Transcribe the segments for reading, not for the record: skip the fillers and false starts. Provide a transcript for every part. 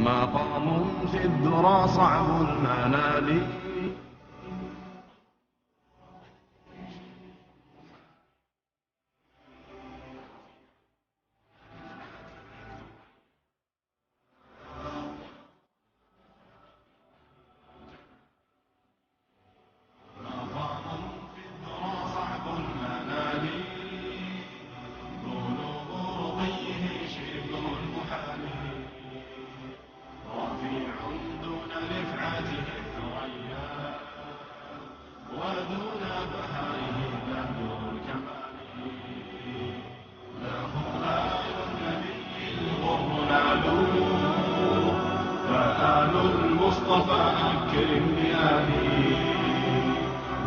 مقام في الذرى صعب المنال. فآل المصطفى أكرم بآله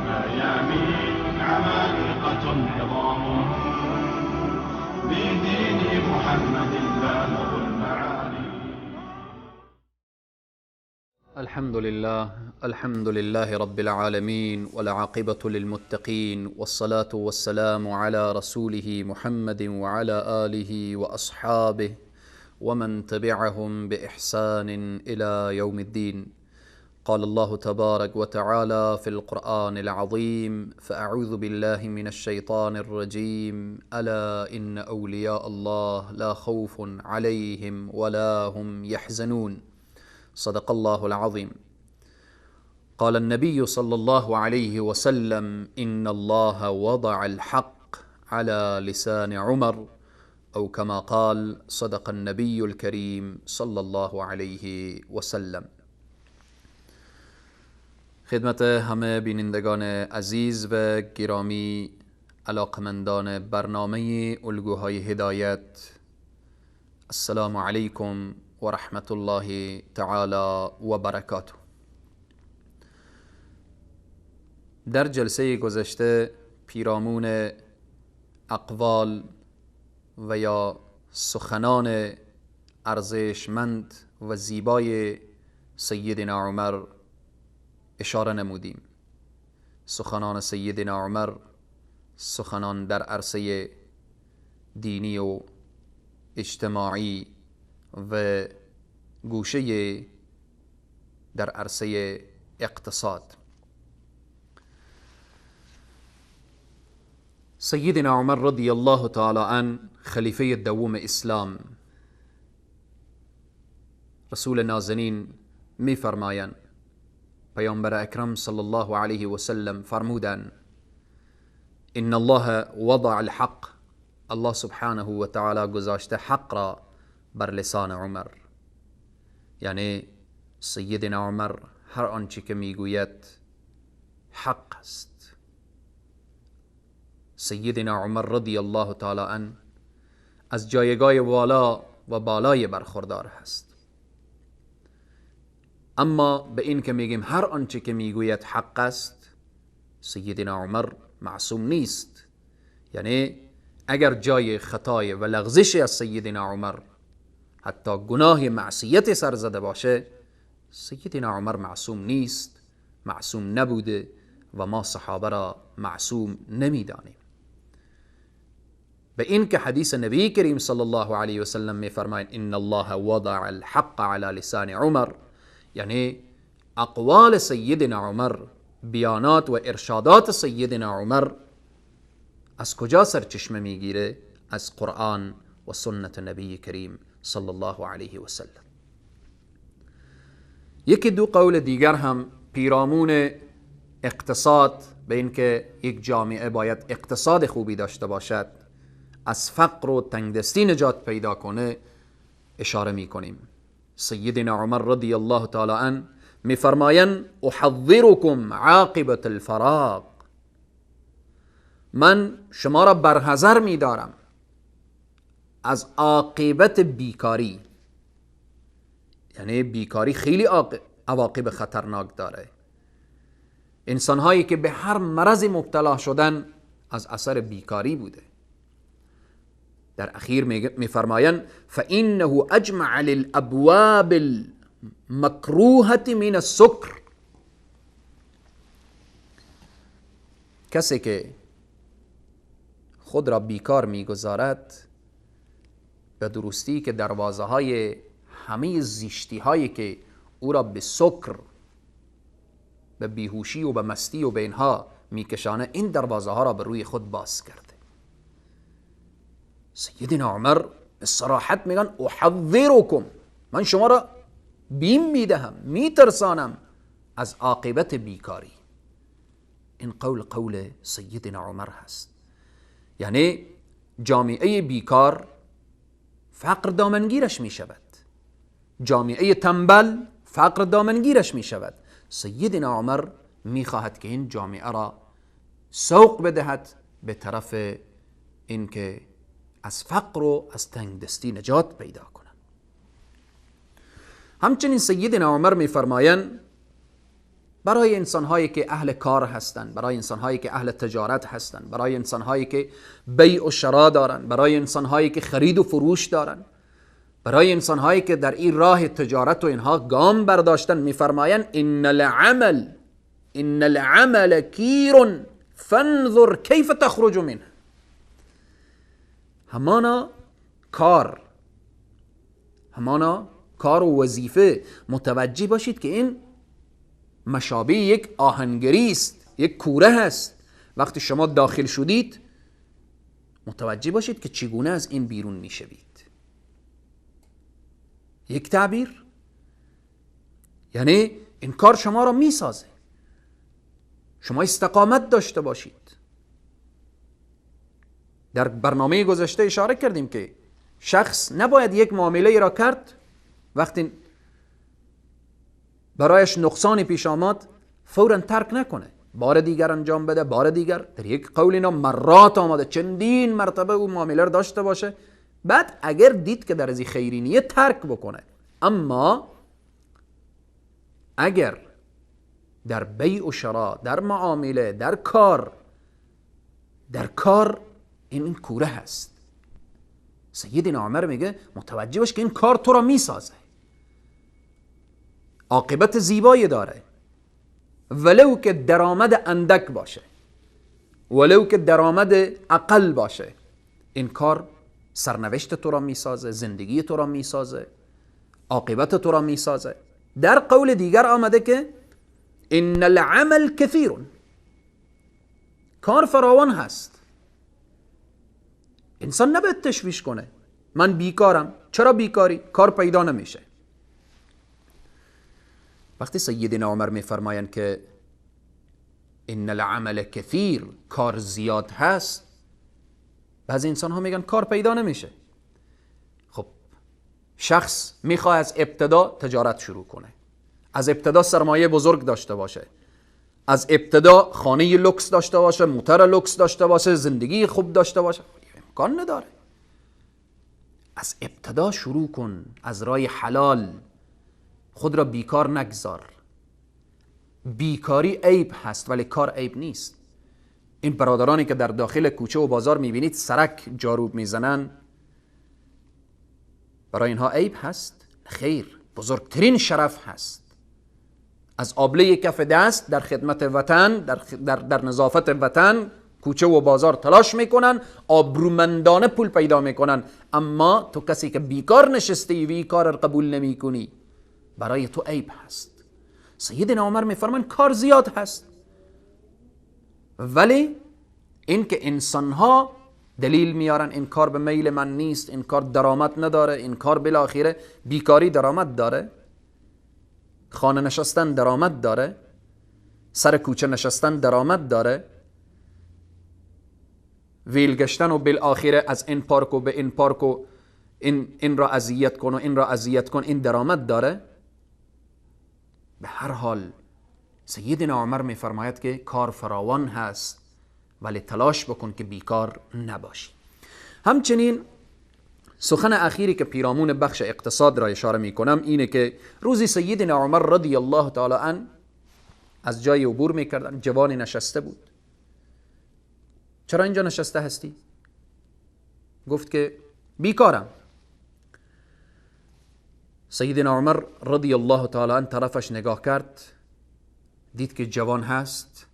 ميامين عمالقة عظام بدين محمد بالغ المعالي. الحمد لله رب العالمين، والعاقبة للمتقين، والصلاة والسلام على رسوله محمد وعلى آله وأصحابه ومن تبعهم بإحسان إلى يوم الدين. قال الله تبارك وتعالى في القرآن العظيم: فأعوذ بالله من الشيطان الرجيم: ألا إن أولياء الله لا خوف عليهم ولا هم يحزنون. صدق الله العظيم. قال النبي صلى الله عليه وسلم: إن الله وضع الحق على لسان عمر، أو كما قال: صدق النبي الكريم صلى الله عليه وسلم. خدمت همه بینندگان عزیز و گرامی، علاقمندان برنامه الگوهای هدایت، السلام علیکم و رحمت الله تعالی و برکاته. در جلسه گذشته پیرامون اقوال و یا سخنان ارزشمند و زیبای سیدنا عمر اشاره نمودیم. سخنان سیدنا عمر سخنان در عرصه دینی و اجتماعی و گوشه در عرصه اقتصاد. سیدنا عمر رضی الله تعالی عنه خلیفه دوم اسلام، رسول نازنین می فرمایند، پیامبر اکرم صلی الله علیه و سلم فرمودند: ان الله وضع الحق، الله سبحانه و تعالی گذاشته حق را بر لسان عمر. یعنی سیدنا عمر هر آنچه که میگوید حق است. سیدنا عمر رضی الله تعالی عنه از جایگاه والا و بالای برخوردار هست. اما به این که میگیم هر آنچه که میگوید حق است، سیدنا عمر معصوم نیست. یعنی اگر جای خطای و لغزشی از سیدنا عمر، حتی گناه معصیت سر زده باشه، سیدنا عمر معصوم نیست، معصوم نبوده و ما صحابه را معصوم نمیدانیم. به این که حدیث نبی کریم صلی الله علیه و سلم می فرماید: ان الله وضع الحق على لسان عمر، یعنی اقوال سیدنا عمر، بیانات و ارشادات سیدنا عمر از کجا سرچشمه میگیره؟ از قرآن و سنت نبی کریم صلی الله علیه و سلم. یکی دو قول دیگر هم پیرامون اقتصاد، به این که یک جامعه باید اقتصاد خوبی داشته باشد، از فقر و تنگدستی نجات پیدا کنه، اشاره می کنیم. سیدنا عمر رضی الله تعالی عنه می فرمایند: احذرکم عاقبة الفراق، من شما را برحذر می دارم از عاقبت بیکاری. یعنی بیکاری خیلی عواقب خطرناک داره. انسان هایی که به هر مرض مبتلا شدن از اثر بیکاری بوده. در اخیر می فرمایند: فإنه اجمع للابواب المکروهة من السکر، کسی که خود را بیکار میگذارد به درستی که دروازه های همه زیشتی هایی که او را به سکر، به بیهوشی و به مستی و به اینها میکشانه، این دروازه ها را به روی خود باز کرده. سیدنا عمر به صراحت میگن احذرکم، من شما را بیم میدهم، میترسانم از عاقبت بیکاری. این قول سیدنا عمر هست. یعنی جامعه بیکار فقر دامنگیرش می شود، جامعه تنبل فقر دامنگیرش می شود. سیدنا عمر می خواهد که این جامعه را سوق بدهد به طرف اینکه از فقر و از تنگدستی نجات پیدا کنند. همچنین سیدنا عمر می فرمایند برای انسانهایی که اهل کار هستند، برای انسانهایی که اهل تجارت هستند، برای انسانهایی که بیع و شرا دارند، برای انسانهایی که خرید و فروش دارند، برای انسانهایی که در این راه تجارت و اینها گام برداشتن، میفرمایند ان العمل کیر فانظر کیف تخرج منه. همانا کار و وظیفه متوجه باشید که این مشابه یک آهنگری است، یک کوره هست. وقتی شما داخل شدید متوجه باشید که چگونه از این بیرون میشوید. یک تعبیر، یعنی این کار شما را میسازه. شما استقامت داشته باشید. در برنامه گذشته اشاره کردیم که شخص نباید یک معامله را کرد وقتی برایش نقصانی پیش آمد فوراً ترک نکنه، بار دیگر انجام بده، بار دیگر. در یک قول اینا مرات آمده، چندین مرتبه او معامله را داشته باشه، بعد اگر دید که در ازی خیری نیه ترک بکنه. اما اگر در بیع و شرا، در معامله، در کار این کوره هست. سیدنا عمر میگه متوجه باش که این کار تو را میسازه، عاقبت زیبایی داره، ولو که درآمد اندک باشه، ولو که درآمد اقل باشه. این کار سرنوشت تو را میسازه، زندگی تو را میسازه، عاقبت تو را میسازه. در قول دیگر آمده که ان العمل کثیر، کار فراوان هست. انسان نباید تشویش کنه من بیکارم. چرا بیکاری؟ کار پیدا نمیشه. وقتی سیدنا عمر میفرمایند که ان العمل کثیر، کار زیاد هست، بعضی انسان ها میگن کار پیدا نمیشه. خب شخص میخواد از ابتدا تجارت شروع کنه، از ابتدا سرمایه بزرگ داشته باشه، از ابتدا خانه لوکس داشته باشه، موتور لوکس داشته باشه، زندگی خوب داشته باشه. امکان نداره. از ابتدا شروع کن، از راه حلال. خود را بیکار نگذار. بیکاری عیب هست ولی کار عیب نیست. این برادرانی که در داخل کوچه و بازار میبینید سرک جاروب میزنن، برای اینها عیب هست؟ خیر، بزرگترین شرف هست. از آبله کف دست در خدمت وطن، در نظافت وطن، کوچه و بازار تلاش میکنن، آبرومندانه پول پیدا میکنن. اما تو کسی که بیکار نشستی و این کار را قبول نمی کنی، برای تو عیب هست. سیدنا عمر میفرمان کار زیاد هست، ولی این که انسانها دلیل میارن این کار به میل من نیست، این کار درآمد نداره، این کار بالاخره بیکاری درآمد داره، خانه نشستن درآمد داره، سر کوچه نشستن درآمد داره، ویل گشتن و بالاخره از این پارک و به این پارک و این را اذیت کن و این را اذیت کن، این درآمد داره. به هر حال سیدنا عمر میفرماید که کار فراوان هست ولی تلاش بکن که بیکار نباشی. همچنین سخن اخیری که پیرامون بخش اقتصاد را اشاره میکنم اینه که روزی سیدنا عمر رضی الله تعالی عنه از جای عبور میکردن، جوانی نشسته بود. چرا اینجا نشسته هستی؟ گفت که بیکارم. سیدنا عمر رضی الله تعالی عنه طرفش نگاه کرد، دید که جوان هست،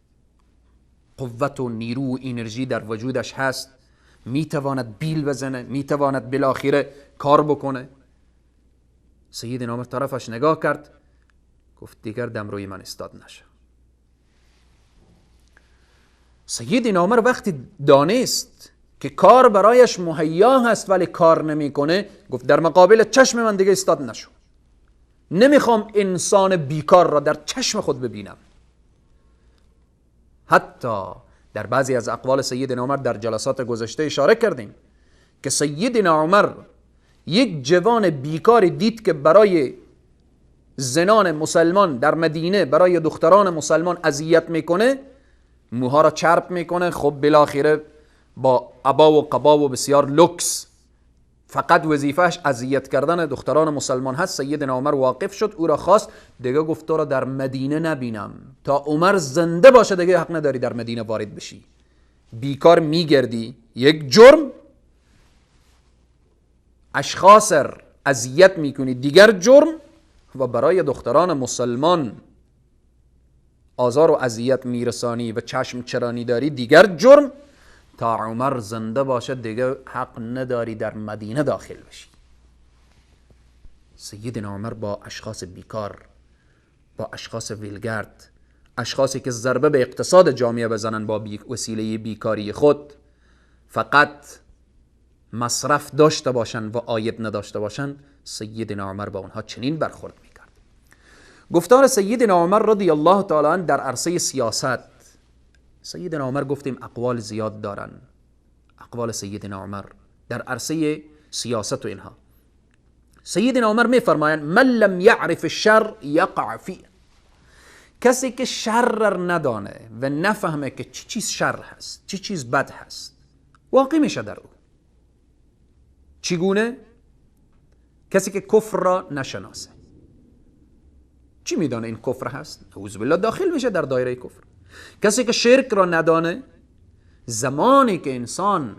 قوت و نیرو و انرژی در وجودش هست، میتواند بیل بزنه، میتواند بالاخره کار بکنه. سیدنا عمر طرفش نگاه کرد، گفت دیگر دم روی من استاد نشه. سیدنا عمر وقتی دانست که کار برایش مهیا هست ولی کار نمیکنه، گفت در مقابل چشم من دیگه استاد نشو. نمیخوام انسان بیکار را در چشم خود ببینم. حتی در بعضی از اقوال سیدنا عمر در جلسات گذشته اشاره کردیم که سیدنا عمر یک جوان بیکار دید که برای زنان مسلمان در مدینه، برای دختران مسلمان اذیت میکنه، موها را چرب میکنه. خب بالاخره با عبا و قبا و بسیار لکس، فقط وظیفهش اذیت کردن دختران مسلمان هست. سیدنا عمر واقف شد، او را خواست، دیگه گفت تو را در مدینه نبینم تا عمر زنده باشه، دیگه حق نداری در مدینه وارد بشی. بیکار میگردی، یک جرم، اشخاص اذیت میکنی، دیگر جرم، و برای دختران مسلمان آزار و اذیت میرسانی و چشم چرانی داری، دیگر جرم. تا عمر زنده باشه دیگه حق نداری در مدینه داخل بشی. سیدنا عمر با اشخاص بیکار، با اشخاص ویلگرد، اشخاصی که ضربه به اقتصاد جامعه بزنن با وسیله بیکاری خود، فقط مصرف داشته باشن و عاید نداشته باشن، سیدنا عمر با اونها چنین برخورد میکرد. گفتار سیدنا عمر رضی الله تعالی عنه در عرصه سیاست. سیدنا عمر گفتیم اقوال زیاد دارن، اقوال سیدنا عمر در عرصه سیاست و اینها. سیدنا عمر میفرمایند من لم یعرف الشر یقع فیه. کسی که شر ندانه و نفهمه که چی چیز شر هست، چی چیز بد هست، واقع میشه در او. چگونه؟ کسی که کفر را نشناسه. چی میدانه این کفر هست؟ اعوذ بالله داخل میشه در دایره کفر. کسی که شرک را ندانه، زمانی که انسان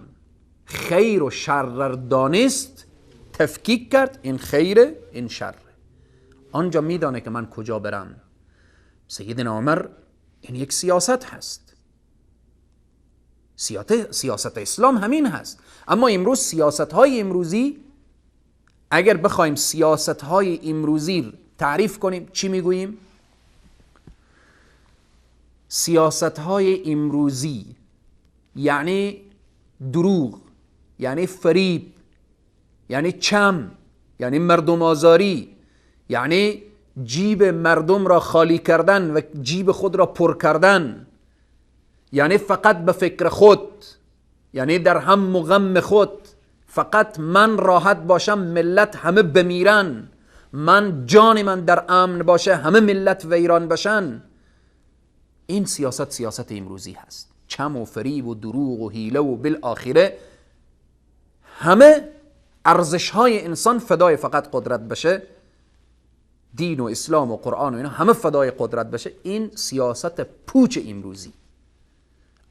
خیر و شر را دانست، تفکیک کرد، این خیره این شر، آنجا میدانه که من کجا برم. سیدنا عمر این یک سیاست هست، سیاست اسلام همین هست. اما امروز سیاست های امروزی، اگر بخوایم سیاست های امروزی تعریف کنیم چی میگوییم؟ سیاست های امروزی یعنی دروغ، یعنی فریب، یعنی چم، یعنی مردم آزاری، یعنی جیب مردم را خالی کردن و جیب خود را پر کردن، یعنی فقط به فکر خود، یعنی در هم و غم خود، فقط من راحت باشم ملت همه بمیرن، من جان من در امن باشه همه ملت ویران بشن. این سیاست امروزی هست، چم و فریب و دروغ و حیله و بالاخره همه ارزش های انسان فدای فقط قدرت بشه، دین و اسلام و قرآن و اینا همه فدای قدرت بشه. این سیاست پوچ امروزی.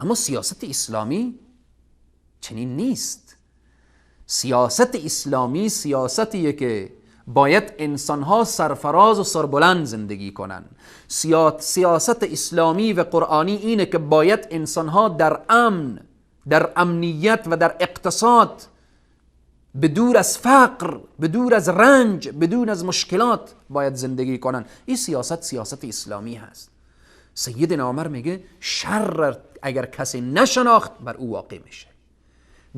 اما سیاست اسلامی چنین نیست. سیاست اسلامی سیاستیه که باید انسانها سرفراز و سربلند زندگی کنن. سیاست اسلامی و قرآنی اینه که باید انسانها در امن، در امنیت و در اقتصاد، بدور از فقر، بدور از رنج، بدون از مشکلات باید زندگی کنن. این سیاست اسلامی هست. سیدنا عمر میگه شر اگر کسی نشناخت بر او واقع میشه،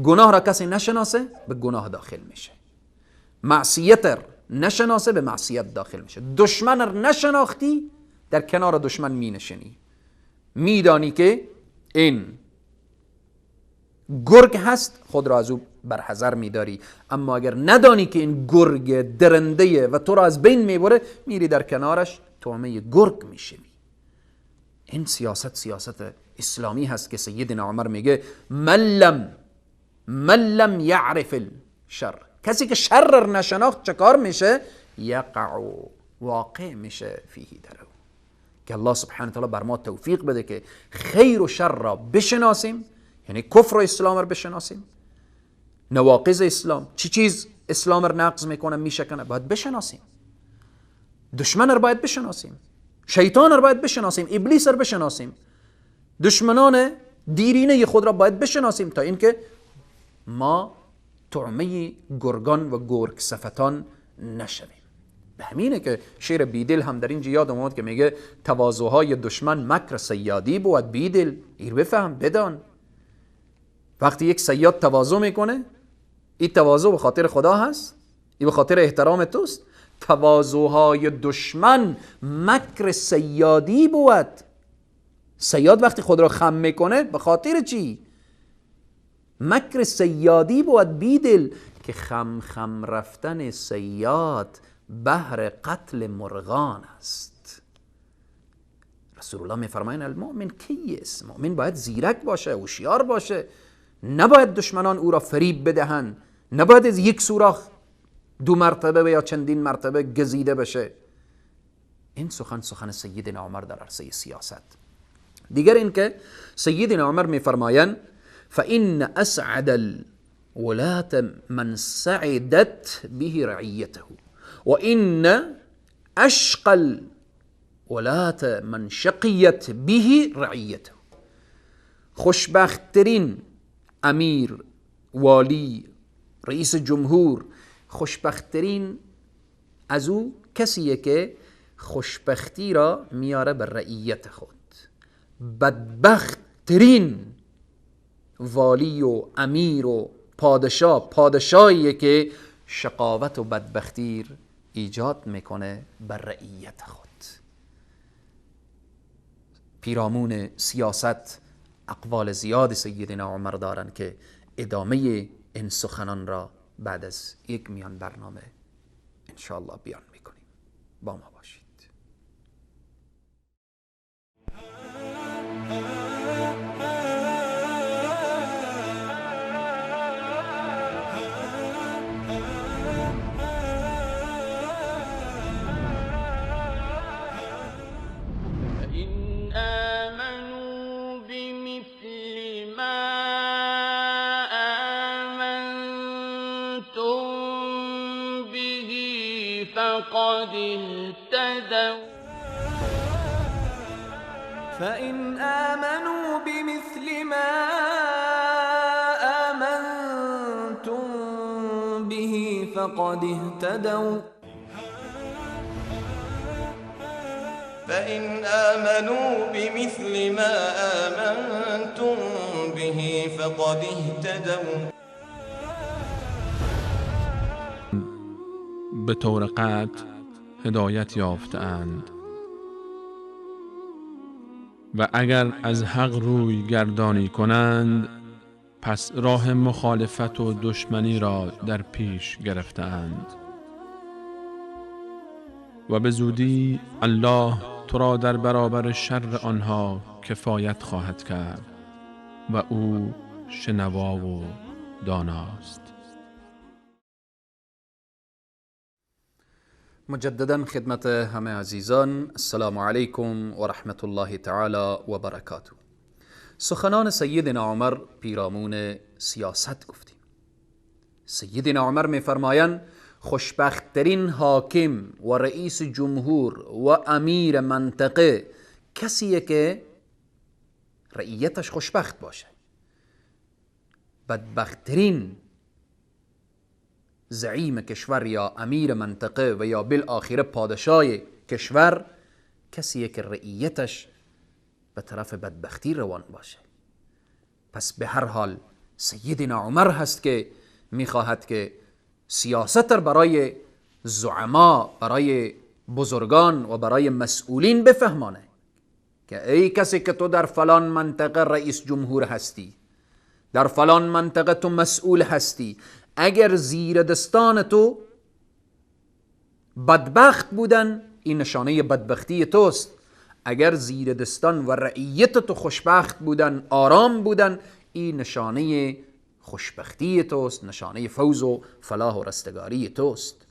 گناه را کسی نشناسه به گناه داخل میشه، معصیت نشناسه به معصیت داخل میشه. دشمن را نشناختی در کنار دشمن می نشینی، میدانی که این گرگ هست، خود را از او برحذر میداری. اما اگر ندانی که این گرگ درنده و تو را از بین میبره، میری در کنارش طعمه گرگ میشوی. این سیاست اسلامی هست که سیدنا عمر میگه من لم یعرف الشر، کسی که شر را نشناخت چه کار میشه؟ یقع، واقع میشه فیه درو. که الله سبحانه وتعالی بر ما توفیق بده که خیر و شر را بشناسیم، یعنی کفر و اسلام را بشناسیم، نواقض اسلام، چی چیز اسلام را نقض میکنه میشکنه باید بشناسیم، دشمن را باید بشناسیم، شیطان را باید بشناسیم، ابلیس را بشناسیم، دشمنان دیرینه خود را باید بشناسیم، تا اینکه ما طعمه گرگان و گرگ صفتان نشویم. به همینه که شعر بیدل هم در اینجا یاد اومد که میگه تواضعهای دشمن مکر صیادی بود. بیدل ایر بفهم بدان، وقتی یک صیاد تواضع میکنه، این تواضع به خاطر خدا هست، این به خاطر احترام توست. تواضعهای دشمن مکر صیادی بود. صیاد وقتی خود را خم میکنه به خاطر چی؟ مکر صیادی بود بیدل، که خم رفتن صیاد بهر قتل مرغان است. رسول الله میفرماین المؤمن کیس، مؤمن باید زیرک باشه، هوشیار باشه، نباید دشمنان او را فریب بدهند، نباید از یک سوراخ 2 مرتبه یا چندین مرتبه گزیده بشه. این سخن سیدنا عمر در عرصه سیاست. دیگر این که سیدنا عمر میفرمایند فإن أسعد الولاة من سعدت به رعيته وإن أشقى الولاة من شقيت به رعيته. خوشبختترین امیر، والی، رئیس جمهور، خوشبختترین از او کسیه که خوشبختی را میاره بر رعیت خود. بدبختترین والی و امیر و پادشاهیه که شقاوت و بدبختی ایجاد میکنه بر رعیت خود. پیرامون سیاست اقوال زیاد سیدنا عمر دارن که ادامه این سخنان را بعد از یک میان برنامه انشاءالله بیان میکنیم. با ما باشید. فإن آمنوا بمثل ما آمنتم به فقد اهتدوا فإن آمنوا بمثل ما آمنتم به فقد اهتدوا. به طور قطع هدایت یافته‌اند و اگر از حق روی گردانی کنند پس راه مخالفت و دشمنی را در پیش گرفته‌اند و به زودی الله تو را در برابر شر آنها کفایت خواهد کرد و او شنوا و داناست. مجددا خدمت همه عزیزان السلام علیکم و رحمت الله تعالی و برکاته. سخنان سیدنا عمر پیرامون سیاست گفتیم. سیدنا عمر میفرمایند خوشبختترین حاکم و رئیس جمهور و امیر منطقه کسیه که رعیتش خوشبخت باشه. بدبختترین زعیم کشور یا امیر منطقه و یا بالآخره پادشاه کشور کسیه که رعیتش به طرف بدبختی روان باشه. پس به هر حال سیدنا عمر هست که میخواهد که سیاست برای زعما، برای بزرگان و برای مسئولین بفهمانه که ای کسی که تو در فلان منطقه رئیس جمهور هستی، در فلان منطقه تو مسئول هستی، اگر زیر دستان تو بدبخت بودن این نشانه بدبختی توست، اگر زیر دستان و رعیت تو خوشبخت بودن، آرام بودن، این نشانه خوشبختی توست، نشانه فوز و فلاح و رستگاری توست.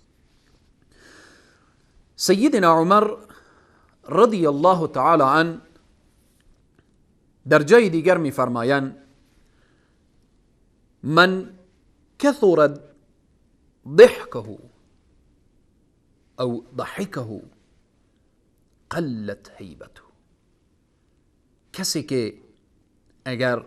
سیدنا عمر رضی الله تعالی عنه در جای دیگر می فرمایند من كثرت ضحكه او ضحكه قلت هیبته. کسی که اگر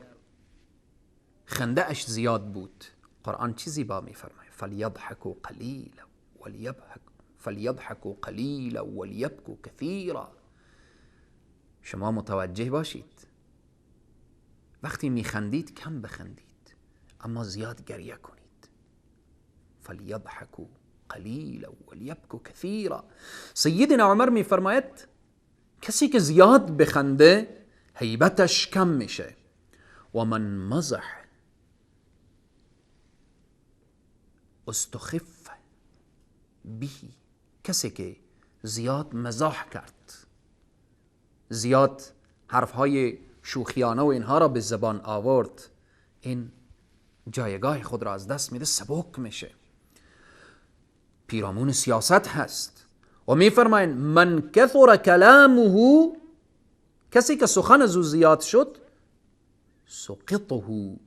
خنده اش زیاد بود، قرآن چی زیبا می فرماید فلیضحکوا قلیلا ولیبهک فلیضحکوا قلیلا ولیبکوا کثیرا. شما متوجه باشید وقتی میخندید کم بخندید، اما زیاد گریه کنید. فلیضحکوا قلیلا ولیبکوا کثیرا. سیدنا عمر میفرماید کسی که زیاد بخنده هیبتش کم میشه. و من مزح استخف به، کسی که زیاد مزاح کرد، زیاد حرفهای شوخیانه و اینها را به زبان آورد، این جایگاه خود را از دست میده، سبک میشه، پیرامون سیاست هست. و میفرماین من کثر کلامه، کسی که سخن از او زیاد شد، سقطه،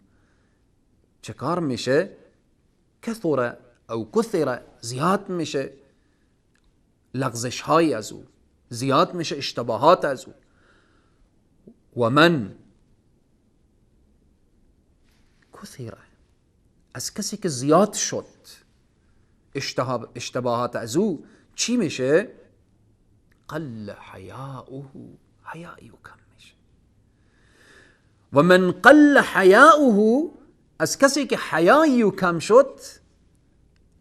چه کار میشه؟ کثر او کثر، زیاد میشه لغزش های از او، زیاد میشه اشتباهات از او. و من کثر، از کسی که زیاد شد اشتباهات از او، چی میشه؟ قل حیاؤه، حیائی او کم میشه. و من قل حیاؤه، از کسی که حیایی او کم شد،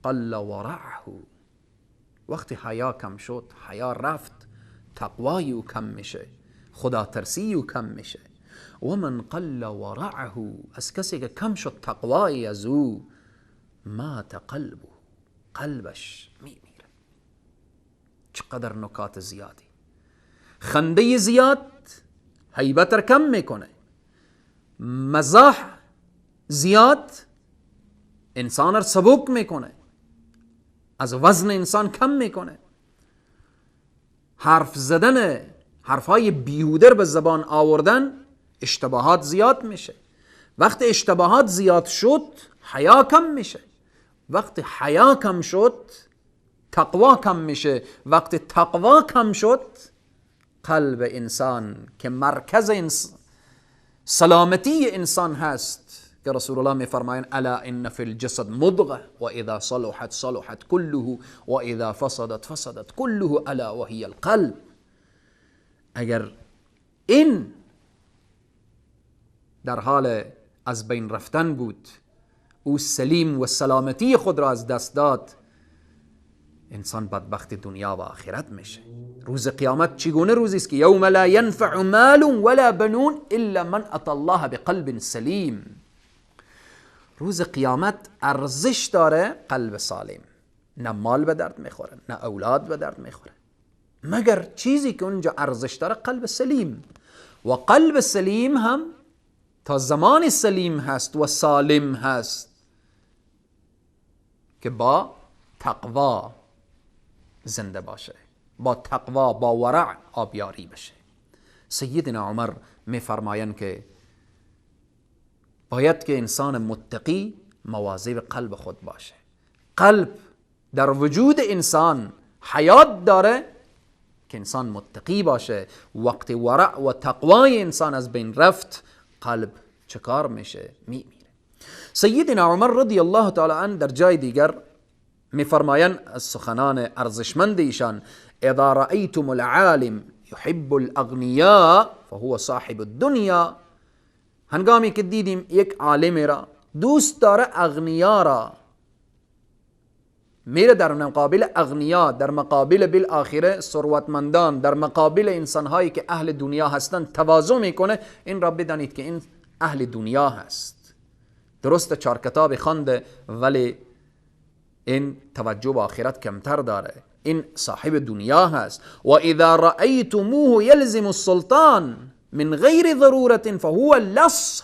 قل ورعه، وقتی حیا کم شد، حیا رفت، تقوای او کم میشه، خدا ترسی او کم میشه. و من قل ورعه، از کسی که کم شد تقوای از او، مات قلبه، قلبش میمیره. چقدر نکات زیادی. خنده زیاد هیبت را کم میکنه، مزاح زیاد انسان را سبک میکنه، از وزن انسان کم میکنه. حرف زدن، حرفهای بیهوده به زبان آوردن، اشتباهات زیاد میشه. وقتی اشتباهات زیاد شد حیا کم میشه، وقتی حیا کم شد تقوا کم میشه، وقتی تقوا کم شد قلب انسان که مرکز سلامتی انسان هست، که رسول الله میفرمایند الا ان فی الجسد مضغه و اذا صلحت صلحت كله و اذا فسدت فسدت كله الا وهي القلب. اگر این در حال از بین رفتن بود، او سلیم و سلامتی خود را از دست داد، انسان بدبخت دنیا و آخرت میشه. روز قیامت چگونه روزی است که یوم لا ینفع مال ولا بنون الا من اتى الله بقلب سلیم. روز قیامت ارزش داره قلب سالم، نه مال به درد میخوره، نه اولاد به درد میخوره، مگر چیزی که اونجا ارزش داره قلب سلیم. و قلب سلیم هم تا زمان سلیم هست و سالم هست که با تقوا زنده باشه، با تقوا، با ورع آبیاری بشه. سیدنا عمر میفرمایند که باید که انسان متقی مواظب قلب خود باشه. قلب در وجود انسان حیات داره که انسان متقی باشه. وقتی ورع و تقوای انسان از بین رفت، قلب چه کار میشه؟ میمیره. سیدنا عمر رضی الله تعالی عنه در جای دیگر میفرمایند از سخنان ارزشمند ایشان: اذا رأیتم العالم يحب الاغنیاء فهو صاحب الدنیا. هنگامی که دیدیم یک عالم را دوست داره اغنیا را، میره در مقابل اغنیا، در مقابل بالآخره ثروتمندان، در مقابل انسانهایی که اهل دنیا هستند تواضع میکنه، این را بدانید که این اهل دنیا هست. درست 4 کتاب خونده ولی این توجه به آخرت کمتر داره، این صاحب دنیا هست. و اذا رأیتموه یلزم السلطان من غیر ضرورت فهو لص.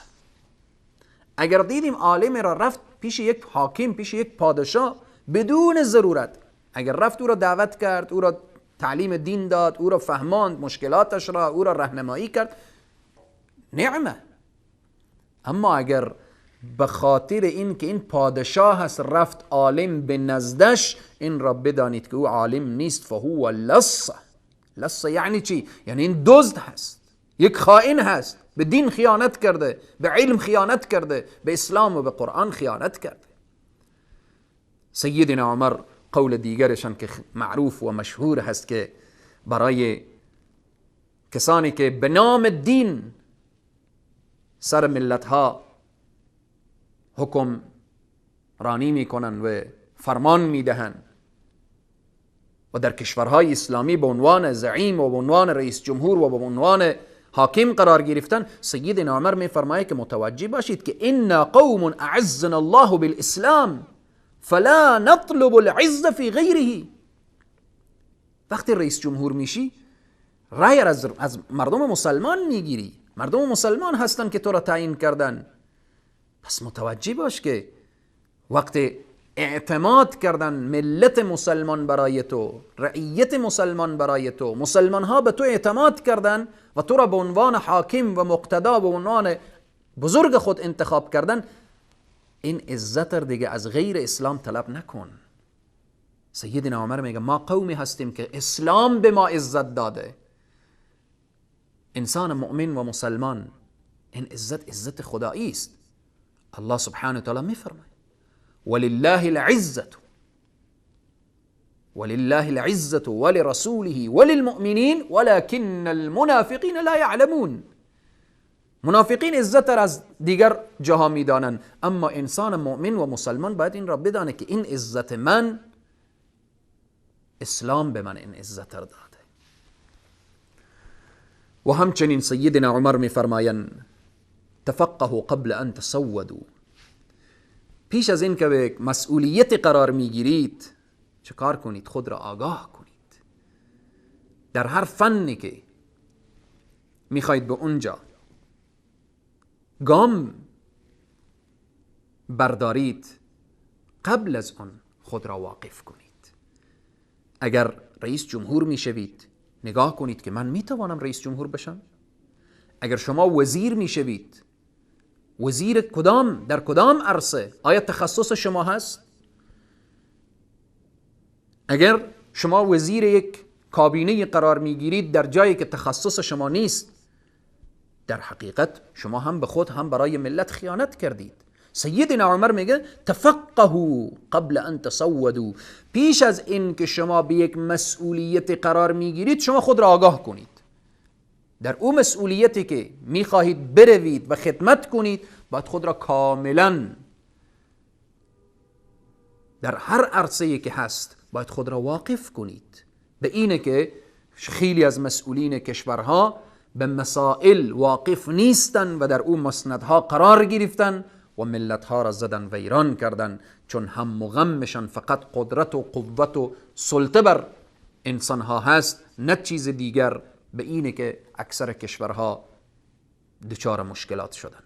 اگر دیدیم عالم را رفت پیش یک حاکم، پیش یک پادشاه بدون ضرورت، اگر رفت او را دعوت کرد، او را تعلیم دین داد، او را فهماند مشکلاتش را، او را راهنمایی کرد، نعمه. اما اگر به خاطر این که این پادشاه هست رفت عالم به نزدش، این را بدانید که او عالم نیست، فهو لص. لص یعنی چی؟ یعنی این دزد هست، یک خائن هست، به دین خیانت کرده، به علم خیانت کرده، به اسلام و به قرآن خیانت کرده. سیدنا عمر قول دیگرشان که معروف و مشهور هست که برای کسانی که به نام دین سر ملت ها حکم رانی میکنن و فرمان میدهن و در کشورهای اسلامی به عنوان زعیم و به عنوان رئیس جمهور و به عنوان حاکم قرار گرفتن، سیدنا عمر میفرماید که متوجه باشید که انا قوم اعزنا الله بالاسلام فلا نطلب العزة فی غیره. وقتی رئیس جمهور میشی رای از مردم مسلمان میگیری، مردم مسلمان هستن که تو را تعیین کردن. پس متوجه باش که وقتی اعتماد کردن ملت مسلمان برای تو، رعیت مسلمان برای تو، مسلمان ها به تو اعتماد کردن و تو را به عنوان حاکم و مقتدا، به عنوان بزرگ خود انتخاب کردن، این عزت را دیگه از غیر اسلام طلب نکن. سیدنا عمر میگه ما قومی هستیم که اسلام به ما عزت داده. انسان مؤمن و مسلمان، این عزت خدایی است. الله سبحانه و تعالی میفرماید ولله العزة ولرسوله وللمؤمنین ولكن المنافقین لا يعلمون. منافقین عزت را از دیگر جاها میدانند، اما انسان مؤمن و مسلمان باید این را بدانه که این عزت من، اسلام به من این عزت را داده. و همچنین سیدنا عمر میفرمایند تفقهوا قبل ان تسودوا. پیش از این که به مسئولیت قرار میگیرید چه کار کنید؟ خود را آگاه کنید. در هر فنی که میخواید به اونجا گام بردارید، قبل از اون خود را واقف کنید. اگر رئیس جمهور میشوید نگاه کنید که من میتوانم رئیس جمهور بشم. اگر شما وزیر میشوید، وزیر کدام، در کدام عرصه؟ آیا تخصص شما هست؟ اگر شما وزیر یک کابینه قرار میگیرید در جایی که تخصص شما نیست، در حقیقت شما هم به خود هم برای ملت خیانت کردید. سیدنا عمر میگه تفقهوا قبل ان تسودوا. پیش از این که شما به یک مسئولیت قرار میگیرید شما خود را آگاه کنید. در اون مسئولیتی که میخواهید بروید و خدمت کنید، باید خود را کاملا در هر عرصه‌ای که هست باید خود را واقف کنید. به اینه که خیلی از مسئولین کشورها به مسائل واقف نیستن و در اون مسندها قرار گرفتن و ملتها را زدن ویران کردن، چون هم و غمشان فقط قدرت و قوت و سلطه بر انسانها هست، نه چیز دیگر. به اینه که اکثر کشورها دچار مشکلات شدن.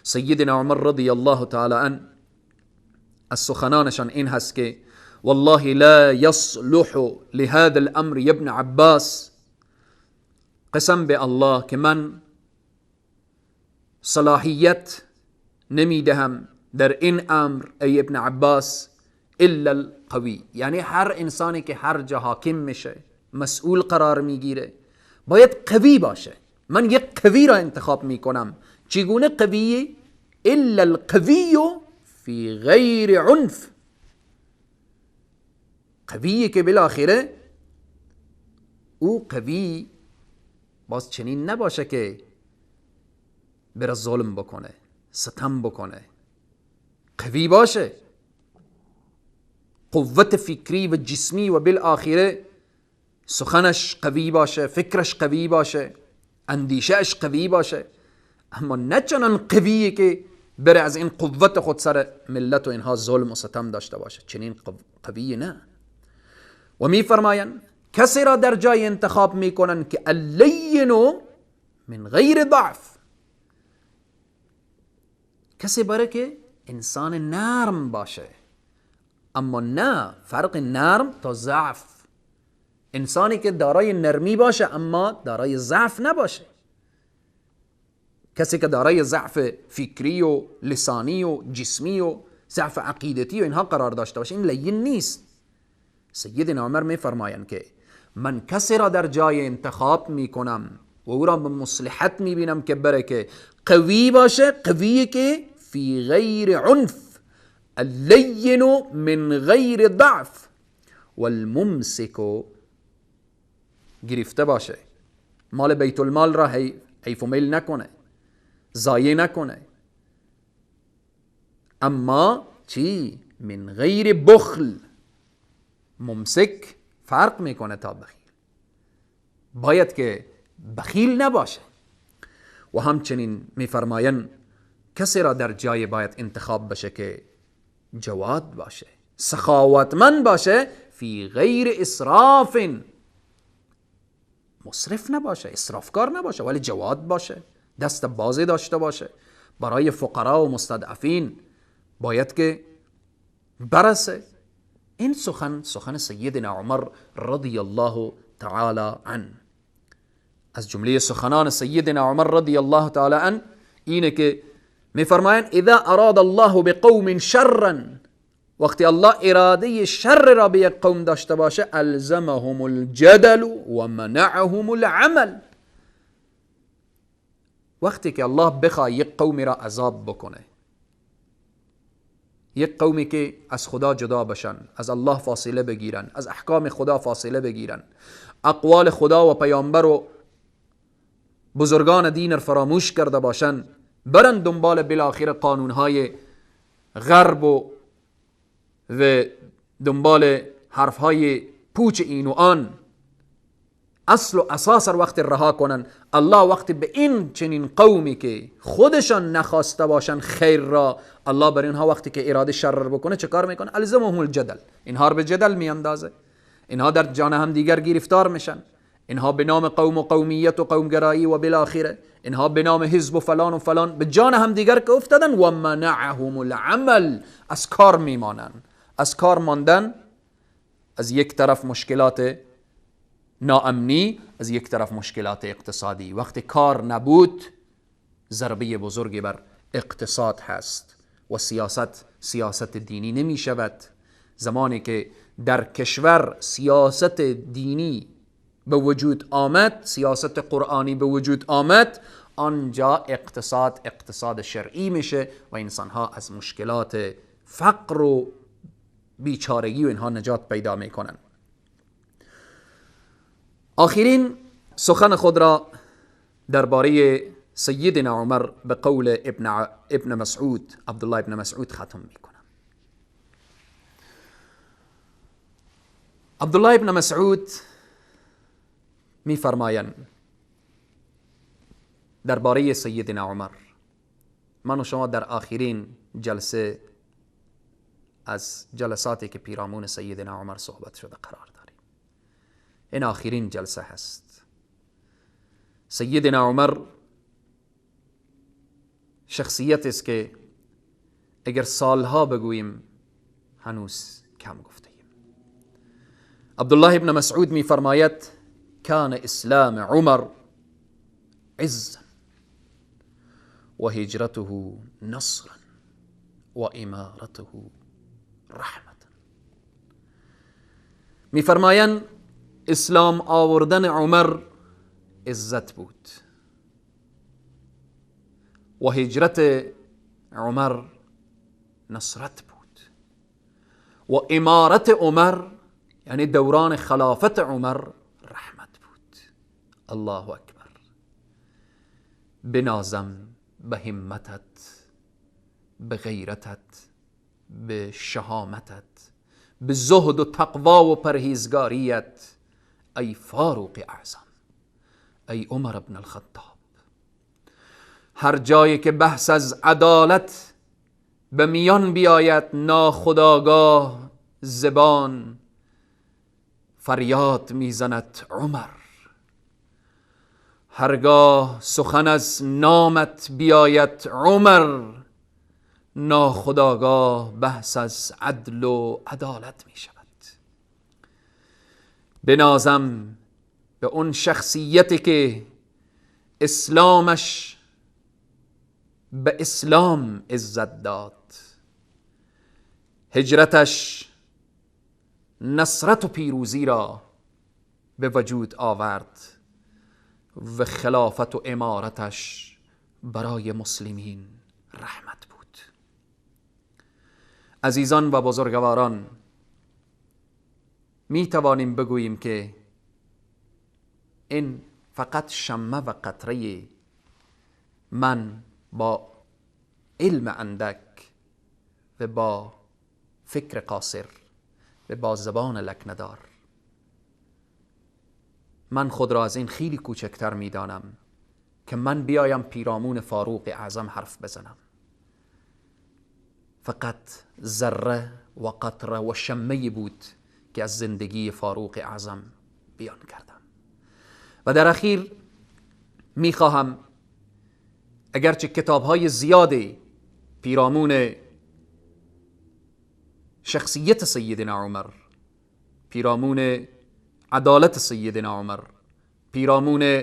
سیدنا عمر رضی الله تعالی عنه از سخنانشان این هست که والله لا يصلح لهذا الامر يا ابن عباس، قسم به الله که من صلاحیت نمیدهم در این امر ای ابن عباس الا القوی. یعنی هر انسانی که هر جا حاکم میشه، مسئول قرار میگیره، باید قوی باشه. من یک قوی را انتخاب میکنم. چگونه قوی؟ الا القوی فی غیر عنف. قوی که بالاخره او قوی باز چنین نباشه که بره ظلم بکنه، ستم بکنه. قوی باشه، قوت فکری و جسمی و بالاخره سخنش قوی باشه، فکرش قوی باشه، اندیشهش قوی باشه، اما نه چنان قویه که بره از این قوت خود سر ملت و اینها ظلم و ستم داشته باشه. چنین قوی نه. و می فرماین کسی را در جای انتخاب میکنن که اللین من غیر ضعف، کسی بره که انسان نرم باشه، اما نه فرق نرم تا ضعف. انسانی که دارای نرمی باشه اما دارای ضعف نباشه. کسی که دارای ضعف فکری و لسانی و جسمی و ضعف عقیدتی و اینها قرار داشته باشه، این لین نیست. سیدنا عمر می فرمایند که من کسی را در جای انتخاب می کنم و او را به مصلحت می بینم که بره که قوی باشه، قوی که فی غیر عنف، اللین من غیر ضعف. والممسک گرفته باشه، مال بیت المال را حیف و میل نکنه، ضایع نکنه. اما چی؟ من غیر بخل. ممسک فرق میکنه تا بخیل، باید که بخیل نباشه. و همچنین میفرماین کسی را در جای باید انتخاب بشه که جواد باشه، سخاوتمند باشه، فی غیر اسراف، مصرف نباشه، اسرافکار نباشه، ولی جواد باشه، دست بازی داشته باشه، برای فقرا و مستضعفین باید که برسه. این سخن سیدنا عمر رضی الله تعالی عنه. از جمله سخنان سیدنا عمر رضی الله تعالی عنه اینه که میفرماین اذا اراد الله بقوم شرا، وقتی الله اراده شر را به یک قوم داشته باشه، الزمهم الجدل و منعهم العمل. وقتی که الله بخواد یک قومی را عذاب بکنه، یک قومی که از خدا جدا بشن، از الله فاصله بگیرن، از احکام خدا فاصله بگیرن، اقوال خدا و پیامبر و بزرگان دین را فراموش کرده باشن، برن دنبال بالاخره قانونهای غرب و دنبال حرفهای پوچ این و آن، اصل و اساس را وقتی رها کنن، الله وقتی به این چنین قومی که خودشان نخواسته باشن خیر را، الله بر اینها وقتی که اراده شر بکنه چه کار میکنه؟ الزمهم الجدل، اینها به جدل میاندازه، اینها در جان هم دیگر گرفتار میشن، اینها به نام قوم و قومیت و قومگرایی و بالاخره اینها به نام حزب و فلان به جان هم دیگر که افتادن. و منعهم العمل، از کار میمانن. از کار ماندن، از یک طرف مشکلات ناامنی، از یک طرف مشکلات اقتصادی. وقتی کار نبود ضربه بزرگی بر اقتصاد هست و سیاست دینی نمی شود. زمانی که در کشور سیاست دینی به وجود آمد، سیاست قرآنی به وجود آمد، آنجا اقتصاد شرعی میشه و انسانها از مشکلات فقر و بیچارگی و اینها نجات پیدا میکنن. آخرین سخن خود را درباره سیدنا عمر به قول ابن مسعود، عبدالله ابن مسعود ختم میکنم. عبدالله ابن مسعود میفرمایند درباره سیدنا عمر، من و شما در آخرین جلسه از جلساتی که پیرامون سیدنا عمر صحبت شده قرار داریم. این آخرین جلسه هست. سیدنا عمر شخصیت است که اگر سالها بگوییم هنوز کم گفته ایم. عبدالله ابن مسعود می فرماید کان اسلام عمر عزا و هجرته نصرا و امارته رحمتا. می فرمایند اسلام آوردن عمر عزت بود و هجرت عمر نصرت بود و امارت عمر یعنی دوران خلافت عمر رحمت بود. الله اکبر. بنازم به همتت، به غیرتت، به شهامتت، به زهد و تقوا و پرهیزگاریت، ای فاروق اعظم، ای عمر ابن الخطاب. هر جایی که بحث از عدالت به میان بیاید، ناخودآگاه زبان فریاد میزند عمر. هرگاه سخن از نامت بیاید عمر، ناخودآگاه بحث از عدل و عدالت می شود. بنازم به اون شخصیتی که اسلامش به اسلام عزت داد، هجرتش نصرت و پیروزی را به وجود آورد و خلافت و امارتش برای مسلمین رحمت بود. عزیزان و بزرگواران، می توانیم بگوییم که این فقط شمه و قطره من با علم اندک و با فکر قاصر و با زبان لکنه‌دار، من خود را از این خیلی کوچکتر می دانم که من بیایم پیرامون فاروق اعظم حرف بزنم. فقط ذره و قطره و شمه بود که از زندگی فاروق اعظم بیان کردم. و در اخیر می خواهم اگرچه کتاب‌های زیادی پیرامون شخصیت سیدنا عمر، پیرامون عدالت سیدنا عمر، پیرامون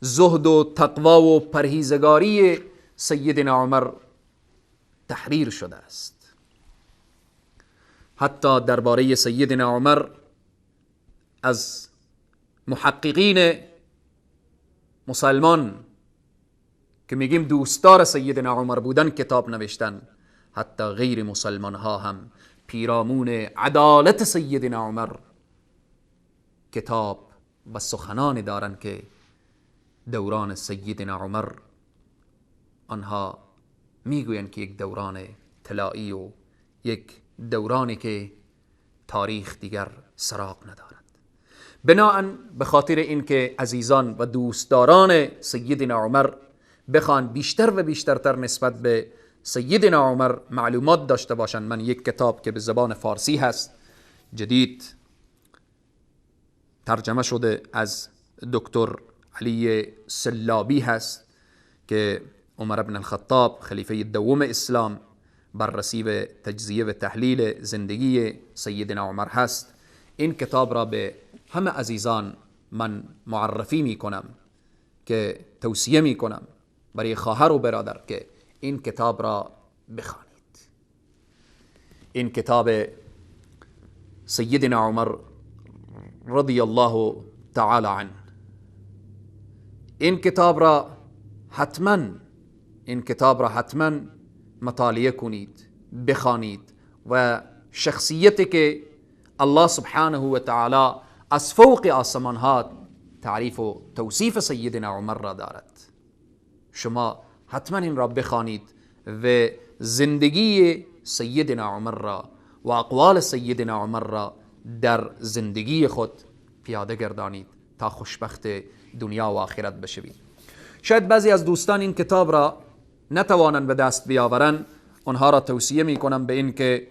زهد و تقوا و پرهیزگاری سیدنا عمر تحریر شده است، حتی درباره سیدنا عمر از محققین مسلمان که میگیم دوستدار سیدنا عمر بودن کتاب نوشتن، حتی غیر مسلمان ها هم پیرامون عدالت سیدنا عمر کتاب و سخنانی دارن که دوران سیدنا عمر آنها میگوین که یک دوران طلایی و یک دورانی که تاریخ دیگر سراغ ندارد. بناهن به خاطر اینکه عزیزان و دوستداران سیدنا عمر بخوان بیشتر و بیشترتر نسبت به سیدنا عمر معلومات داشته باشند، من یک کتاب که به زبان فارسی هست جدید ترجمه شده از دکتر علی سلابی هست که عمر بن الخطاب خلیفه دوم اسلام بررسی و تجزیه و تحلیل زندگی سیدنا عمر هست. این کتاب را به همه عزیزان من معرفی می کنم که توصیه می کنم برای خواهر و برادر که این کتاب را بخوانید. این کتاب سیدنا عمر رضی الله تعالی عنه، این کتاب را حتما مطالعه کنید، بخوانید و شخصیتی که الله سبحانه و تعالی از فوق آسمان ها تعریف و توصیف سیدنا عمر را دارد. شما حتما این را بخوانید و زندگی سیدنا عمر را و اقوال سیدنا عمر را در زندگی خود پیاده گردانید تا خوشبخت دنیا و آخرت بشوید. شاید بعضی از دوستان این کتاب را نتوانند به دست بیاورند، آنها را توصیه می کنم به این که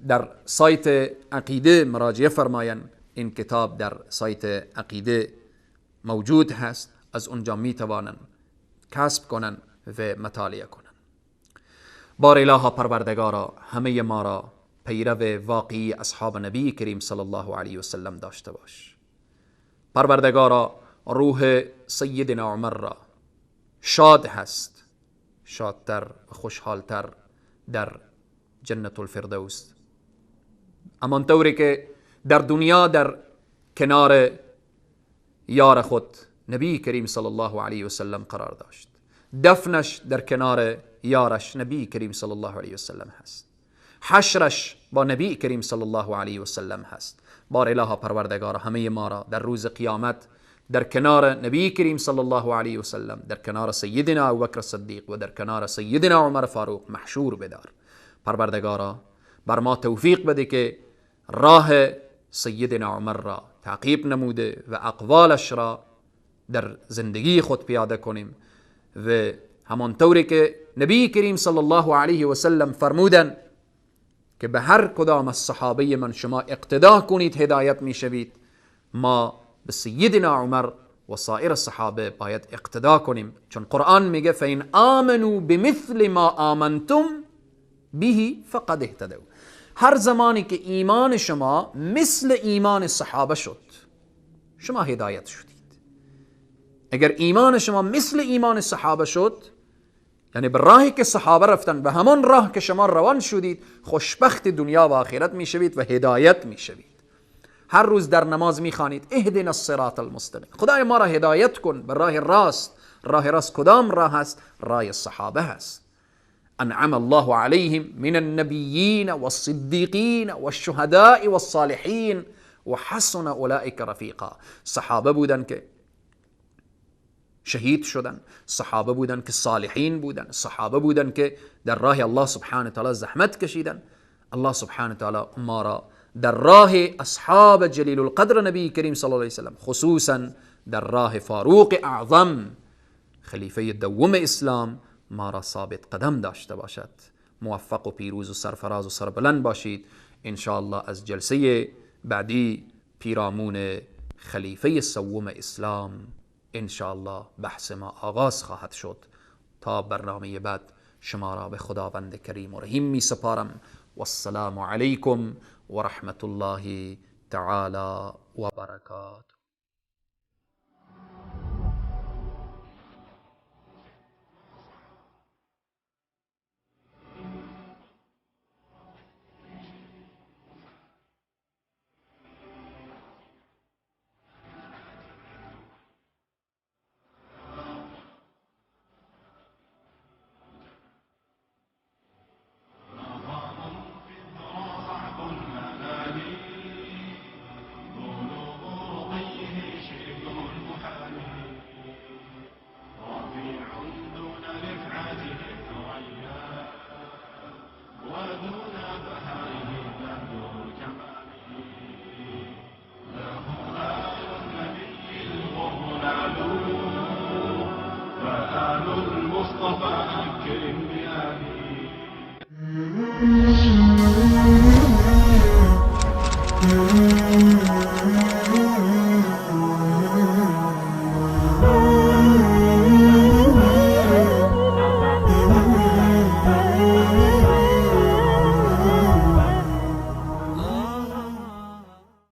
در سایت عقیده مراجعه فرمایند. این کتاب در سایت عقیده موجود هست، از اونجا می توانند کسب کنند و مطالعه کنند. بار الها پروردگارا همه ما را پیرو واقعی اصحاب نبی کریم صلی الله علیه و سلم داشته باش. پروردگارا روح سیدنا عمر را شاد هست، شادتر و خوشحالتر در جنت الفردوس، امان طوری که در دنیا در کنار یار خود نبی کریم صلی الله علیه و سلم قرار داشت، دفنش در کنار یارش نبی کریم صلی الله علیه و سلم هست، حشرش با نبی کریم صلی الله علیه و سلم هست. بار الها پروردگار همه ما را در روز قیامت در کنار نبی کریم صلی الله علیه و سلم، در کنار سیدنا ابوبکر صدیق و در کنار سیدنا عمر فاروق محشور بدار. پروردگارا بر ما توفیق بده که راه سیدنا عمر را تعقیب نموده و اقوالش را در زندگی خود پیاده کنیم و همانطوری که نبی کریم صلی الله علیه و سلم فرمودن که به هر کدام از صحابه من شما اقتدا کنید هدایت می شوید، ما به سیدنا عمر و سایر صحابه باید اقتدا کنیم، چون قرآن میگه فین آمنوا بمثل ما آمنتم به فقد اهتدوا. هر زمانی که ایمان شما مثل ایمان صحابه شد شما هدایت شدید. اگر ایمان شما مثل ایمان صحابه شد، یعنی به راهی که صحابه رفتن به همان راه که شما روان شدید، خوشبخت دنیا و آخرت میشوید و هدایت میشوید. هر روز در نماز میخوانید اهدنا الصراط المستقیم، خدای ما را هدایت کن به راه راست. راه راست کدام راه هست؟ راه صحابه هست. انعم الله عليهم من النبيين والصدیقین والشهداء والصالحین وحسن اولئک رفیقا. صحابه بودن که شهید شدن، صحابه بودن که صالحین بودن، صحابه بودن که در راه الله سبحانه تعالی زحمت کشیدن. الله سبحانه تعالی ما را در راه اصحاب جلیل القدر نبی کریم صلی الله علیه وسلم، خصوصا در راه فاروق اعظم خلیفه دوم اسلام، ما را ثابت قدم داشته باشد. موفق و پیروز و سرفراز و سربلند باشید. ان شاء الله از جلسه بعدی پیرامون خلیفه سوم اسلام ان شاء الله بحث ما آغاز خواهد شد. تا برنامه بعد شما را به خداوند کریم و رحیم می سپارم. والسلام علیکم و رحمت الله تعالی و برکاته.